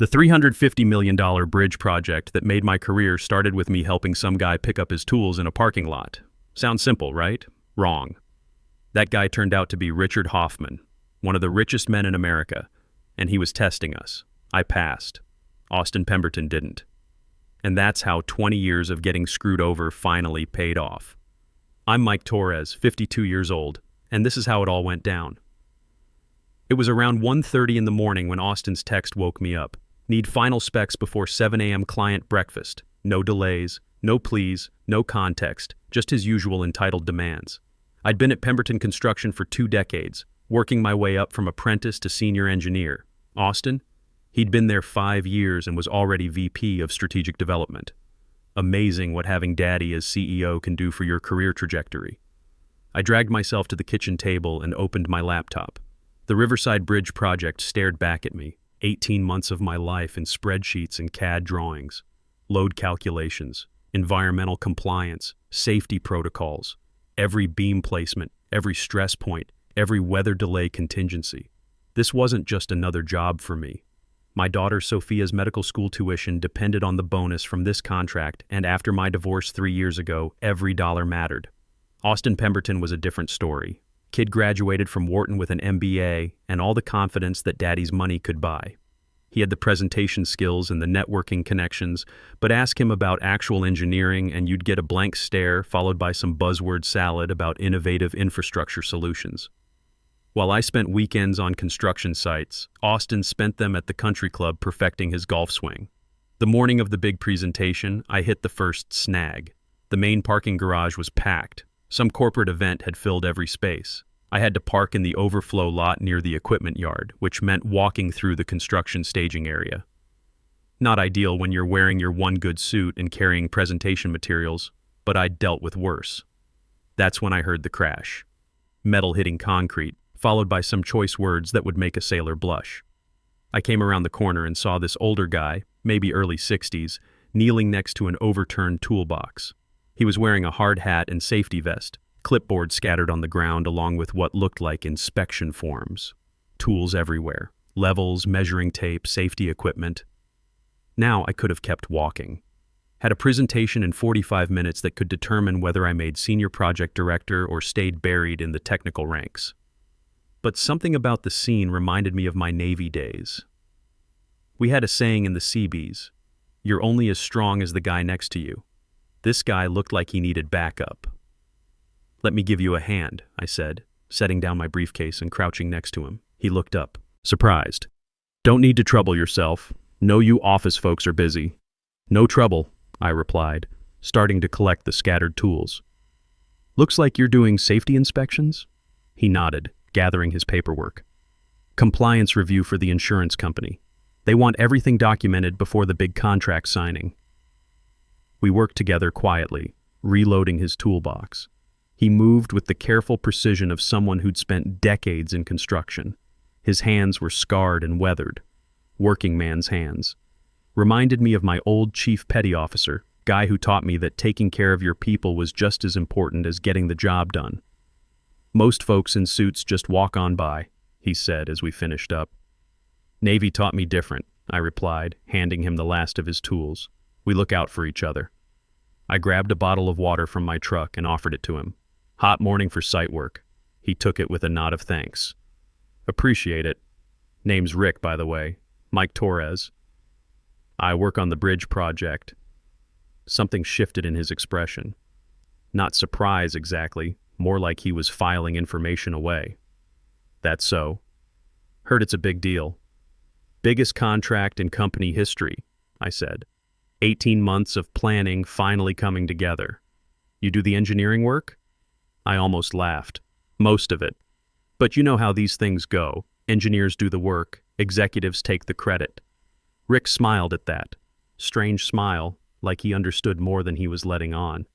The $350 million bridge project that made my career started with me helping some guy pick up his tools in a parking lot. Sounds simple, right? Wrong. That guy turned out to be Richard Hoffman, one of the richest men in America, and he was testing us. I passed. Austin Pemberton didn't. And that's how 20 years of getting screwed over finally paid off. I'm Mike Torres, 52 years old, and this is how it all went down. It was around 1:30 in the morning when Austin's text woke me up. Need final specs before 7 a.m. client breakfast. No delays, no pleas, no context, just his usual entitled demands. I'd been at Pemberton Construction for 2 decades, working my way up from apprentice to senior engineer. Austin? He'd been there 5 years and was already VP of Strategic Development. Amazing what having Daddy as CEO can do for your career trajectory. I dragged myself to the kitchen table and opened my laptop. The Riverside Bridge project stared back at me. 18 months of my life in spreadsheets and CAD drawings, load calculations, environmental compliance, safety protocols, every beam placement, every stress point, every weather delay contingency. This wasn't just another job for me. My daughter Sophia's medical school tuition depended on the bonus from this contract, and after my divorce 3 years ago, every dollar mattered. Austin Pemberton was a different story. Kid graduated from Wharton with an MBA and all the confidence that Daddy's money could buy. He had the presentation skills and the networking connections, but ask him about actual engineering and you'd get a blank stare followed by some buzzword salad about innovative infrastructure solutions. While I spent weekends on construction sites, Austin spent them at the country club perfecting his golf swing. The morning of the big presentation, I hit the first snag. The main parking garage was packed. Some corporate event had filled every space. I had to park in the overflow lot near the equipment yard, which meant walking through the construction staging area. Not ideal when you're wearing your one good suit and carrying presentation materials, but I'd dealt with worse. That's when I heard the crash. Metal hitting concrete, followed by some choice words that would make a sailor blush. I came around the corner and saw this older guy, maybe early 60s, kneeling next to an overturned toolbox. He was wearing a hard hat and safety vest, clipboard scattered on the ground along with what looked like inspection forms. Tools everywhere, levels, measuring tape, safety equipment. Now I could have kept walking. Had a presentation in 45 minutes that could determine whether I made senior project director or stayed buried in the technical ranks. But something about the scene reminded me of my Navy days. We had a saying in the Seabees, "You're only as strong as the guy next to you." This guy looked like he needed backup. "Let me give you a hand," I said, setting down my briefcase and crouching next to him. He looked up, surprised. "Don't need to trouble yourself. Know you office folks are busy." "No trouble," I replied, starting to collect the scattered tools. "Looks like you're doing safety inspections?" He nodded, gathering his paperwork. "Compliance review for the insurance company. They want everything documented before the big contract signing." We worked together quietly, reloading his toolbox. He moved with the careful precision of someone who'd spent decades in construction. His hands were scarred and weathered. Working man's hands. Reminded me of my old chief petty officer, guy who taught me that taking care of your people was just as important as getting the job done. "Most folks in suits just walk on by," he said as we finished up. "Navy taught me different," I replied, handing him the last of his tools. "We look out for each other." I grabbed a bottle of water from my truck and offered it to him. "Hot morning for site work." He took it with a nod of thanks. "Appreciate it. Name's Rick, by the way. Mike Torres. I work on the bridge project." Something shifted in his expression. Not surprise exactly, more like he was filing information away. "That's so. Heard it's a big deal." "Biggest contract in company history," I said. 18 months of planning finally coming together. "You do the engineering work?" I almost laughed. "Most of it. But you know how these things go. Engineers do the work, executives take the credit." Rick smiled at that. Strange smile, like he understood more than he was letting on.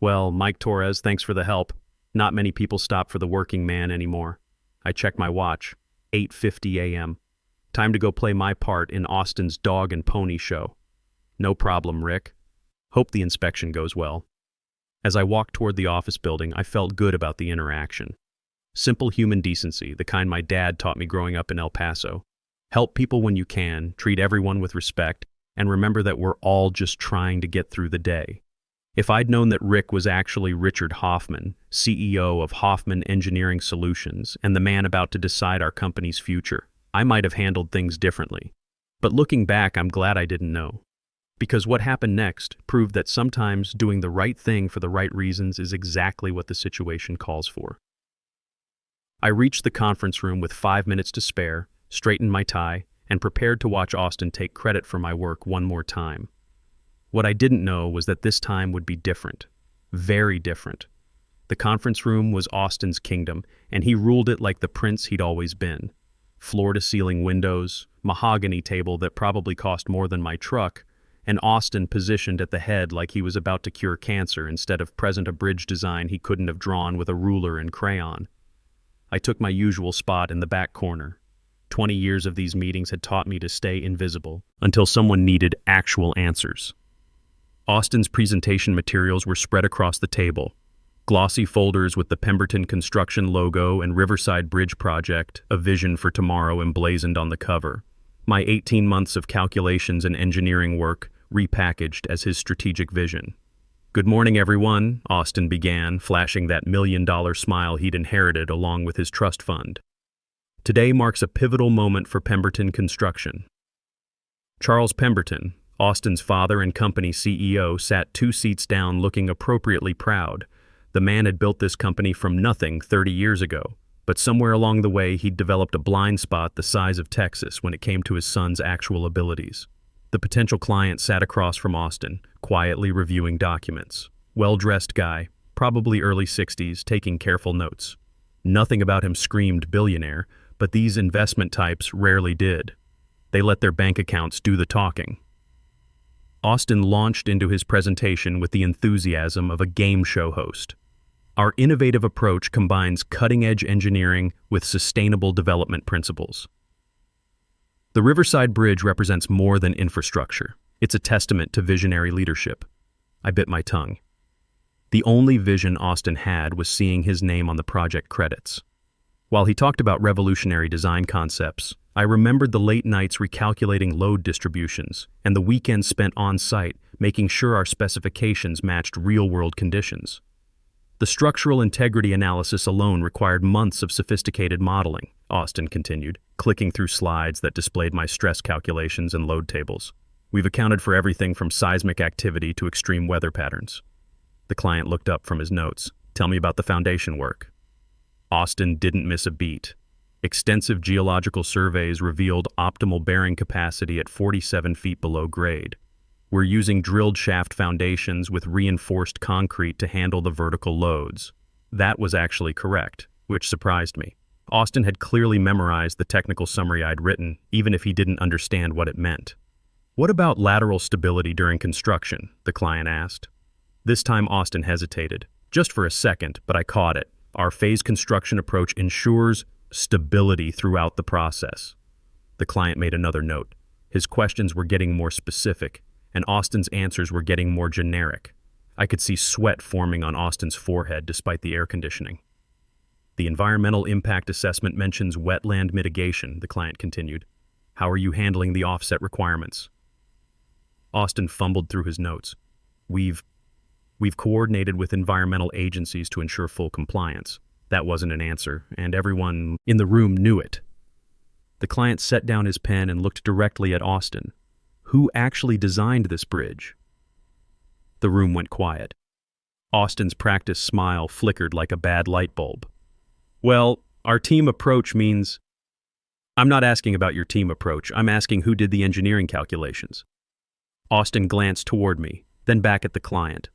"Well, Mike Torres, thanks for the help. Not many people stop for the working man anymore." I checked my watch. 8:50 a.m. Time to go play my part in Austin's dog and pony show. "No problem, Rick. Hope the inspection goes well." As I walked toward the office building, I felt good about the interaction. Simple human decency, the kind my dad taught me growing up in El Paso. Help people when you can, treat everyone with respect, and remember that we're all just trying to get through the day. If I'd known that Rick was actually Richard Hoffman, CEO of Hoffman Engineering Solutions, and the man about to decide our company's future, I might have handled things differently. But looking back, I'm glad I didn't know. Because what happened next proved that sometimes doing the right thing for the right reasons is exactly what the situation calls for. I reached the conference room with 5 minutes to spare, straightened my tie, and prepared to watch Austin take credit for my work one more time. What I didn't know was that this time would be different. Very different. The conference room was Austin's kingdom, and he ruled it like the prince he'd always been. Floor-to-ceiling windows, mahogany table that probably cost more than my truck, and Austin positioned at the head like he was about to cure cancer instead of present a bridge design he couldn't have drawn with a ruler and crayon. I took my usual spot in the back corner. 20 years of these meetings had taught me to stay invisible until someone needed actual answers. Austin's presentation materials were spread across the table. Glossy folders with the Pemberton Construction logo and Riverside Bridge Project, a vision for tomorrow emblazoned on the cover. My 18 months of calculations and engineering work repackaged as his strategic vision. "Good morning, everyone," Austin began, flashing that $1 million smile he'd inherited along with his trust fund. "Today marks a pivotal moment for Pemberton Construction." Charles Pemberton, Austin's father and company CEO, sat 2 seats down looking appropriately proud. The man had built this company from nothing 30 years ago, but somewhere along the way he'd developed a blind spot the size of Texas when it came to his son's actual abilities. The potential client sat across from Austin, quietly reviewing documents. Well-dressed guy, probably early 60s, taking careful notes. Nothing about him screamed billionaire, but these investment types rarely did. They let their bank accounts do the talking. Austin launched into his presentation with the enthusiasm of a game show host. Our innovative approach combines cutting-edge engineering with sustainable development principles. The Riverside Bridge represents more than infrastructure. It's a testament to visionary leadership. I bit my tongue. The only vision Austin had was seeing his name on the project credits. While he talked about revolutionary design concepts, I remembered the late nights recalculating load distributions and the weekends spent on site making sure our specifications matched real-world conditions. The structural integrity analysis alone required months of sophisticated modeling, Austin continued, clicking through slides that displayed my stress calculations and load tables. We've accounted for everything from seismic activity to extreme weather patterns. The client looked up from his notes. "Tell me about the foundation work." Austin didn't miss a beat. Extensive geological surveys revealed optimal bearing capacity at 47 feet below grade. We're using drilled shaft foundations with reinforced concrete to handle the vertical loads. That was actually correct, which surprised me. Austin had clearly memorized the technical summary I'd written, even if he didn't understand what it meant. "What about lateral stability during construction?" the client asked. This time Austin hesitated, just for a second, but I caught it. Our phase construction approach ensures stability throughout the process. The client made another note. His questions were getting more specific, and Austin's answers were getting more generic. I could see sweat forming on Austin's forehead despite the air conditioning. "The environmental impact assessment mentions wetland mitigation," the client continued. "How are you handling the offset requirements?" Austin fumbled through his notes. We've coordinated with environmental agencies to ensure full compliance." That wasn't an answer, and everyone in the room knew it. The client set down his pen and looked directly at Austin. "Who actually designed this bridge?" The room went quiet. Austin's practiced smile flickered like a bad light bulb. "Well, our team approach means—" "I'm not asking about your team approach. I'm asking who did the engineering calculations." Austin glanced toward me, then back at the client.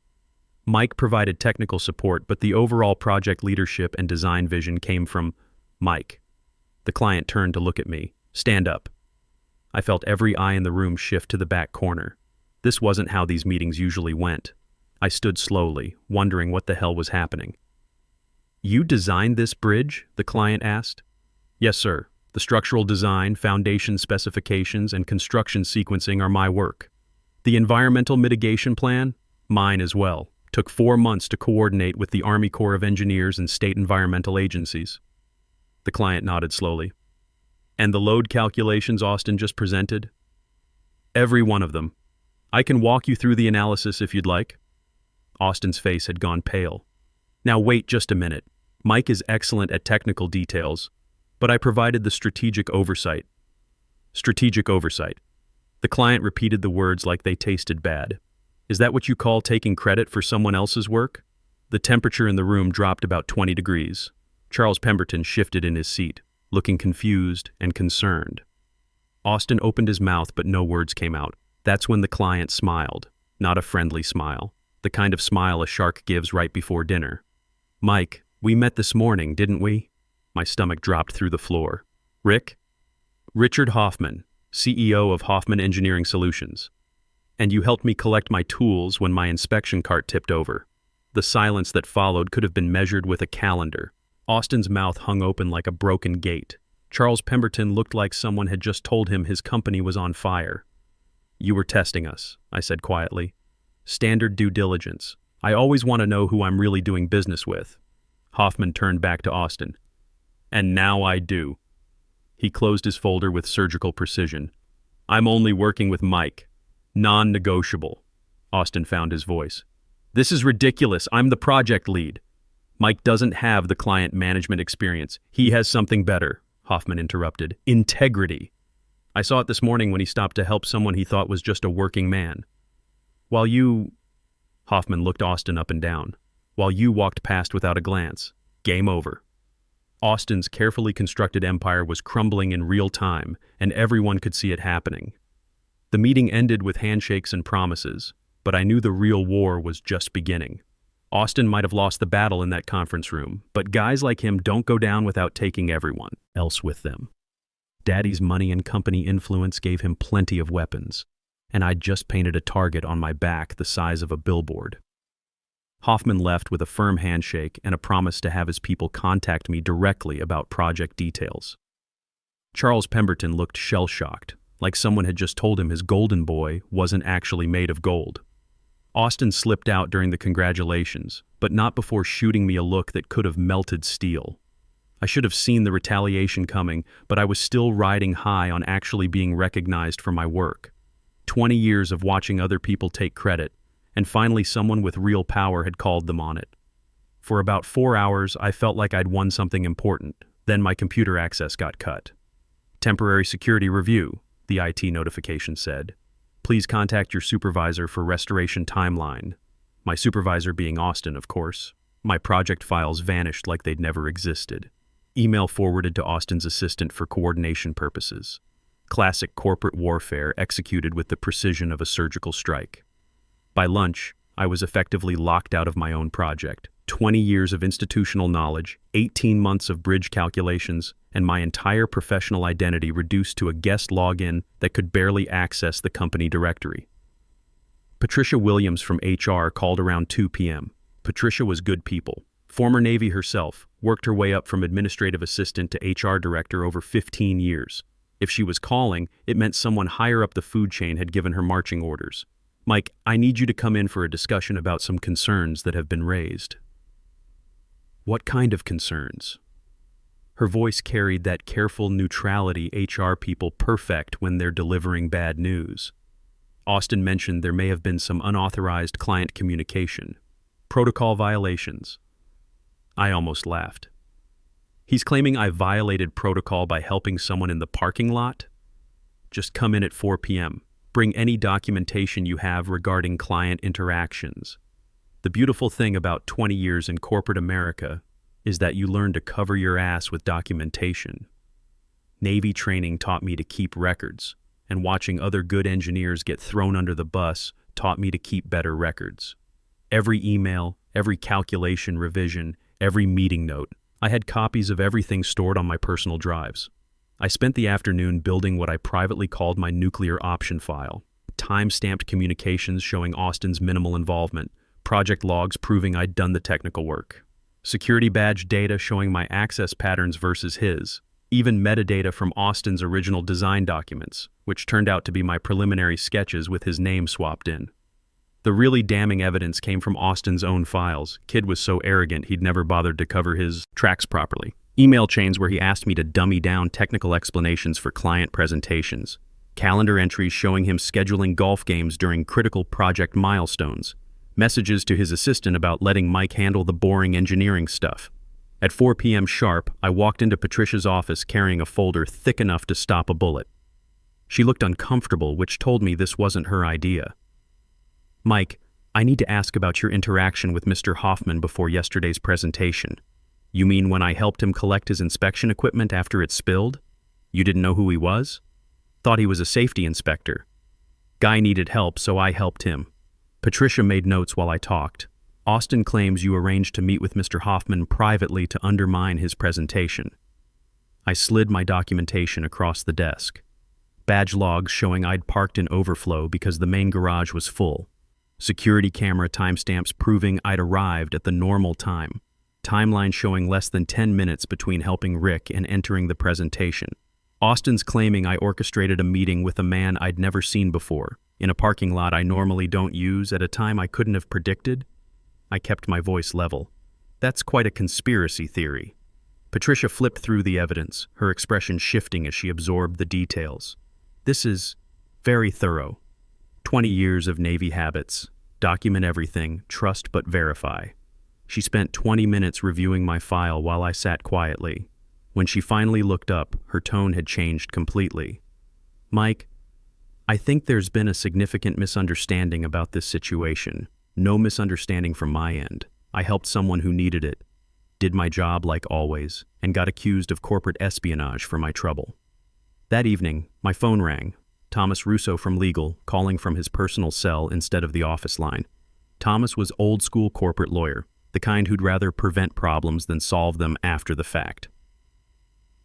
Mike provided technical support, but the overall project leadership and design vision came from Mike. The client turned to look at me. "Stand up." I felt every eye in the room shift to the back corner. This wasn't how these meetings usually went. I stood slowly, wondering what the hell was happening. "You designed this bridge?" the client asked. "Yes, sir. The structural design, foundation specifications, and construction sequencing are my work. The environmental mitigation plan? Mine as well. Took 4 months to coordinate with the Army Corps of Engineers and state environmental agencies." The client nodded slowly. And the load calculations Austin just presented? Every one of them. I can walk you through the analysis if you'd like. Austin's face had gone pale. Now wait just a minute. Mike is excellent at technical details, but I provided the strategic oversight. Strategic oversight. The client repeated the words like they tasted bad. Is that what you call taking credit for someone else's work? The temperature in the room dropped about 20 degrees. Charles Pemberton shifted in his seat, looking confused and concerned. Austin opened his mouth, but no words came out. That's when the client smiled, not a friendly smile, the kind of smile a shark gives right before dinner. Mike, we met this morning, didn't we? My stomach dropped through the floor. Rick? Richard Hoffman, CEO of Hoffman Engineering Solutions. And you helped me collect my tools when my inspection cart tipped over. The silence that followed could have been measured with a calendar. Austin's mouth hung open like a broken gate. Charles Pemberton looked like someone had just told him his company was on fire. You were testing us, I said quietly. Standard due diligence. I always want to know who I'm really doing business with. Hoffman turned back to Austin. And now I do. He closed his folder with surgical precision. I'm only working with Mike. Non-negotiable. Austin found his voice. This is ridiculous. I'm the project lead. Mike doesn't have the client management experience. He has something better, Hoffman interrupted. Integrity. I saw it this morning when he stopped to help someone he thought was just a working man. While you... Hoffman looked Austin up and down. While you walked past without a glance. Game over. Austin's carefully constructed empire was crumbling in real time, and everyone could see it happening. The meeting ended with handshakes and promises, but I knew the real war was just beginning. Austin might have lost the battle in that conference room, but guys like him don't go down without taking everyone else with them. Daddy's money and company influence gave him plenty of weapons, and I'd just painted a target on my back the size of a billboard. Hoffman left with a firm handshake and a promise to have his people contact me directly about project details. Charles Pemberton looked shell-shocked, like someone had just told him his golden boy wasn't actually made of gold. Austin slipped out during the congratulations, but not before shooting me a look that could have melted steel. I should have seen the retaliation coming, but I was still riding high on actually being recognized for my work. 20 years of watching other people take credit, and finally someone with real power had called them on it. For about 4 hours, I felt like I'd won something important. Then my computer access got cut. Temporary security review, the IT notification said. Please contact your supervisor for restoration timeline. My supervisor being Austin, of course. My project files vanished like they'd never existed. Email forwarded to Austin's assistant for coordination purposes. Classic corporate warfare executed with the precision of a surgical strike. By lunch, I was effectively locked out of my own project. 20 years of institutional knowledge, 18 months of bridge calculations, and my entire professional identity reduced to a guest login that could barely access the company directory. Patricia Williams from HR called around 2 p.m. Patricia was good people. Former Navy herself, worked her way up from administrative assistant to HR director over 15 years. If she was calling, it meant someone higher up the food chain had given her marching orders. Mike, I need you to come in for a discussion about some concerns that have been raised. What kind of concerns? Her voice carried that careful neutrality HR people perfect when they're delivering bad news. Austin mentioned there may have been some unauthorized client communication, protocol violations. I almost laughed. He's claiming I violated protocol by helping someone in the parking lot? Just come in at 4 p.m. Bring any documentation you have regarding client interactions. The beautiful thing about 20 years in corporate America is that you learn to cover your ass with documentation. Navy training taught me to keep records, and watching other good engineers get thrown under the bus taught me to keep better records. Every email, every calculation revision, every meeting note, I had copies of everything stored on my personal drives. I spent the afternoon building what I privately called my nuclear option file. Time-stamped communications showing Austin's minimal involvement, project logs proving I'd done the technical work, security badge data showing my access patterns versus his, even metadata from Austin's original design documents, which turned out to be my preliminary sketches with his name swapped in. The really damning evidence came from Austin's own files. Kid was so arrogant he'd never bothered to cover his tracks properly. Email chains where he asked me to dummy down technical explanations for client presentations. Calendar entries showing him scheduling golf games during critical project milestones. Messages to his assistant about letting Mike handle the boring engineering stuff. At 4 p.m. sharp, I walked into Patricia's office carrying a folder thick enough to stop a bullet. She looked uncomfortable, which told me this wasn't her idea. "Mike, I need to ask about your interaction with Mr. Hoffman before yesterday's presentation. You mean when I helped him collect his inspection equipment after it spilled? You didn't know who he was? Thought he was a safety inspector. Guy needed help, so I helped him." Patricia made notes while I talked. "Austin claims you arranged to meet with Mr. Hoffman privately to undermine his presentation." I slid my documentation across the desk. Badge logs showing I'd parked in overflow because the main garage was full. Security camera timestamps proving I'd arrived at the normal time. Timeline showing less than 10 minutes between helping Rick and entering the presentation. Austin's claiming I orchestrated a meeting with a man I'd never seen before, in a parking lot I normally don't use at a time I couldn't have predicted. I kept my voice level. "That's quite a conspiracy theory." Patricia flipped through the evidence, her expression shifting as she absorbed the details. "This is very thorough. 20 years of Navy habits. Document everything, trust but verify." She spent 20 minutes reviewing my file while I sat quietly. When she finally looked up, her tone had changed completely. "Mike, I think there's been a significant misunderstanding about this situation. No misunderstanding from my end. I helped someone who needed it, did my job like always, and got accused of corporate espionage for my trouble." That evening, my phone rang. Thomas Russo from legal, calling from his personal cell instead of the office line. Thomas was old-school corporate lawyer, the kind who'd rather prevent problems than solve them after the fact.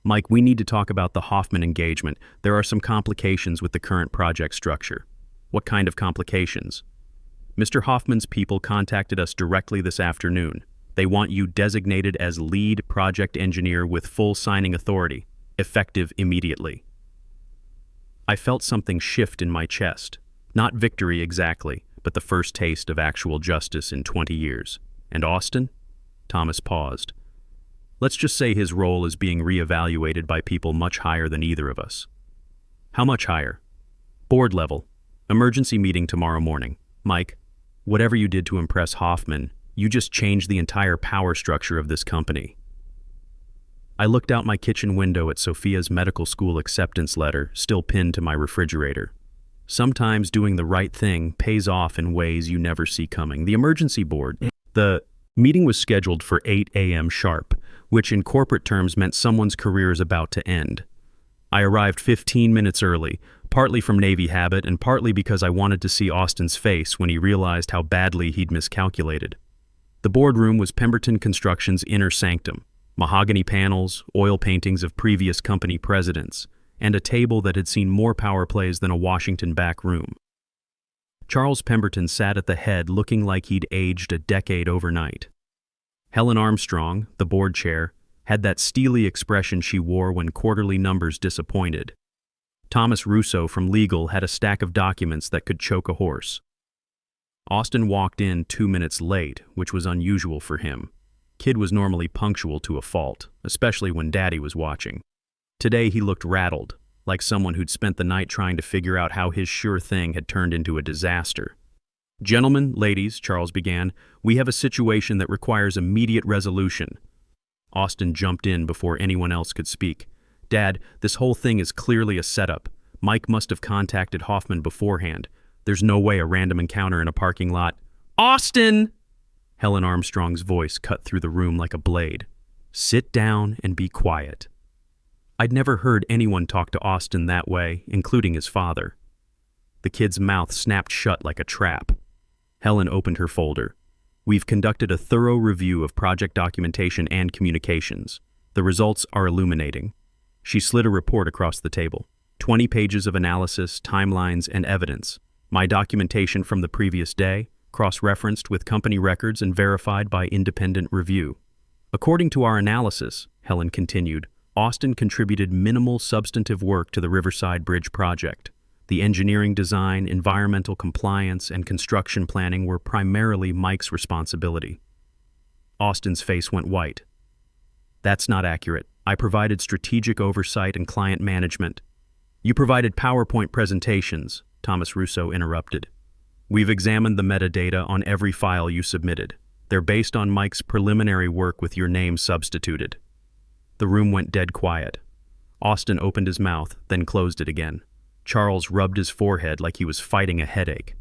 "Mike, we need to talk about the Hoffman engagement. There are some complications with the current project structure." "What kind of complications?" "Mr. Hoffman's people contacted us directly this afternoon. They want you designated as lead project engineer with full signing authority, effective immediately." I felt something shift in my chest. Not victory exactly, but the first taste of actual justice in 20 years. "And Austin?" Thomas paused. "Let's just say his role is being reevaluated by people much higher than either of us." "How much higher?" "Board level. Emergency meeting tomorrow morning. Mike, whatever you did to impress Hoffman, you just changed the entire power structure of this company." I looked out my kitchen window at Sophia's medical school acceptance letter, still pinned to my refrigerator. Sometimes doing the right thing pays off in ways you never see coming. The emergency board. The meeting was scheduled for 8 a.m. sharp, which in corporate terms meant someone's career is about to end. I arrived 15 minutes early, partly from Navy habit and partly because I wanted to see Austin's face when he realized how badly he'd miscalculated. The boardroom was Pemberton Construction's inner sanctum. Mahogany panels, oil paintings of previous company presidents, and a table that had seen more power plays than a Washington back room. Charles Pemberton sat at the head looking like he'd aged a decade overnight. Helen Armstrong, the board chair, had that steely expression she wore when quarterly numbers disappointed. Thomas Russo from legal had a stack of documents that could choke a horse. Austin walked in 2 minutes late, which was unusual for him. Kid was normally punctual to a fault, especially when Daddy was watching. Today he looked rattled, like someone who'd spent the night trying to figure out how his sure thing had turned into a disaster. "Gentlemen, ladies," Charles began, "we have a situation that requires immediate resolution." Austin jumped in before anyone else could speak. "Dad, this whole thing is clearly a setup. Mike must have contacted Hoffman beforehand. There's no way a random encounter in a parking lot." "Austin!" Helen Armstrong's voice cut through the room like a blade. "Sit down and be quiet." I'd never heard anyone talk to Austin that way, including his father. The kid's mouth snapped shut like a trap. Helen opened her folder. "We've conducted a thorough review of project documentation and communications. The results are illuminating." She slid a report across the table. 20 pages of analysis, timelines, and evidence. My documentation from the previous day, cross-referenced with company records and verified by independent review. "According to our analysis," Helen continued, "Austin contributed minimal substantive work to the Riverside Bridge project. The engineering design, environmental compliance, and construction planning were primarily Mike's responsibility." Austin's face went white. That's not accurate. I provided strategic oversight and client management. You provided PowerPoint presentations, Thomas Russo interrupted. We've examined the metadata on every file you submitted. They're based on Mike's preliminary work with your name substituted. The room went dead quiet. Austin opened his mouth, then closed it again. Charles rubbed his forehead like he was fighting a headache.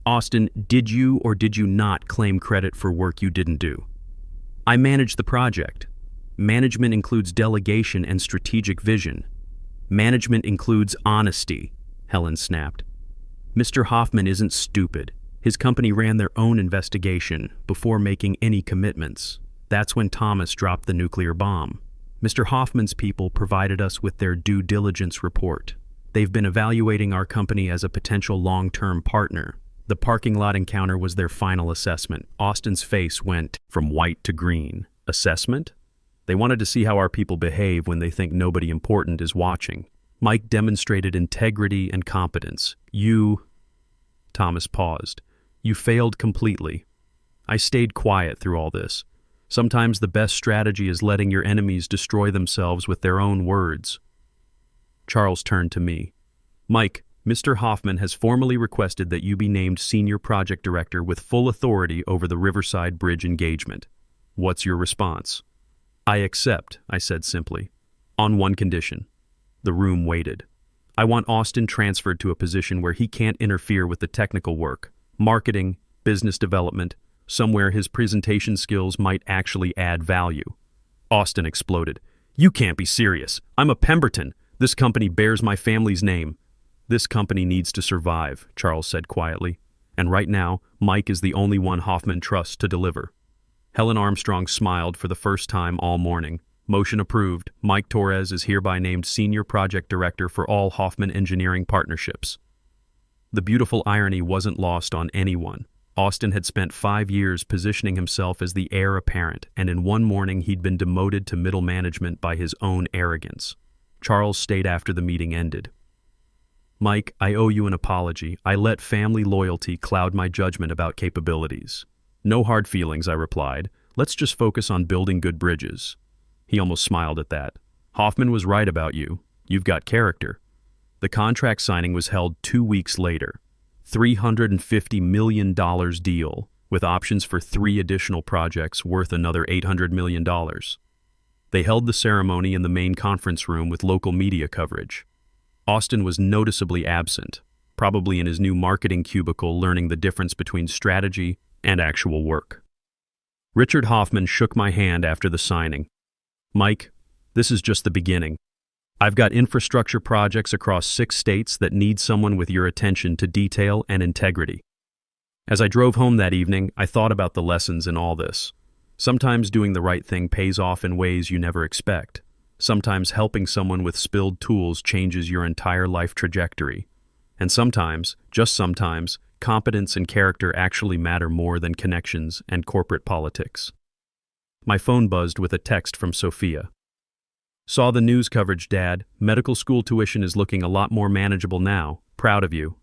Austin, did you or did you not claim credit for work you didn't do? I managed the project. Management includes delegation and strategic vision. Management includes honesty, Helen snapped. Mr. Hoffman isn't stupid. His company ran their own investigation before making any commitments. That's when Thomas dropped the nuclear bomb. Mr. Hoffman's people provided us with their due diligence report. They've been evaluating our company as a potential long-term partner. The parking lot encounter was their final assessment. Austin's face went from white to green. Assessment? They wanted to see how our people behave when they think nobody important is watching. Mike demonstrated integrity and competence. Thomas paused. You failed completely. I stayed quiet through all this. Sometimes the best strategy is letting your enemies destroy themselves with their own words. Charles turned to me. Mike, Mr. Hoffman has formally requested that you be named Senior Project Director with full authority over the Riverside Bridge engagement. What's your response? I accept, I said simply. On one condition. The room waited. I want Austin transferred to a position where he can't interfere with the technical work, marketing, business development, somewhere his presentation skills might actually add value. Austin exploded. You can't be serious. I'm a Pemberton. This company bears my family's name. This company needs to survive, Charles said quietly. And right now, Mike is the only one Hoffman trusts to deliver. Helen Armstrong smiled for the first time all morning. Motion approved. Mike Torres is hereby named Senior Project Director for all Hoffman Engineering partnerships. The beautiful irony wasn't lost on anyone. Austin had spent 5 years positioning himself as the heir apparent, and in one morning he'd been demoted to middle management by his own arrogance. Charles stayed after the meeting ended. Mike, I owe you an apology. I let family loyalty cloud my judgment about capabilities. No hard feelings, I replied. Let's just focus on building good bridges. He almost smiled at that. Hoffman was right about you. You've got character. The contract signing was held 2 weeks later. $350 million deal, with options for 3 additional projects worth another $800 million. They held the ceremony in the main conference room with local media coverage. Austin was noticeably absent, probably in his new marketing cubicle learning the difference between strategy and actual work. Richard Hoffman shook my hand after the signing. Mike, this is just the beginning. I've got infrastructure projects across 6 states that need someone with your attention to detail and integrity. As I drove home that evening, I thought about the lessons in all this. Sometimes doing the right thing pays off in ways you never expect. Sometimes helping someone with spilled tools changes your entire life trajectory. And sometimes, just sometimes, competence and character actually matter more than connections and corporate politics. My phone buzzed with a text from Sophia. Saw the news coverage, Dad. Medical school tuition is looking a lot more manageable now. Proud of you.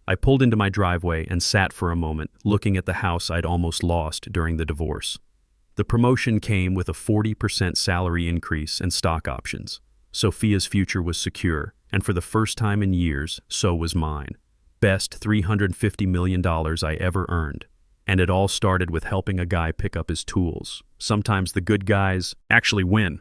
I pulled into my driveway and sat for a moment, looking at the house I'd almost lost during the divorce. The promotion came with a 40% salary increase and stock options. Sophia's future was secure, and for the first time in years, so was mine. Best $350 million I ever earned. And it all started with helping a guy pick up his tools. Sometimes the good guys actually win.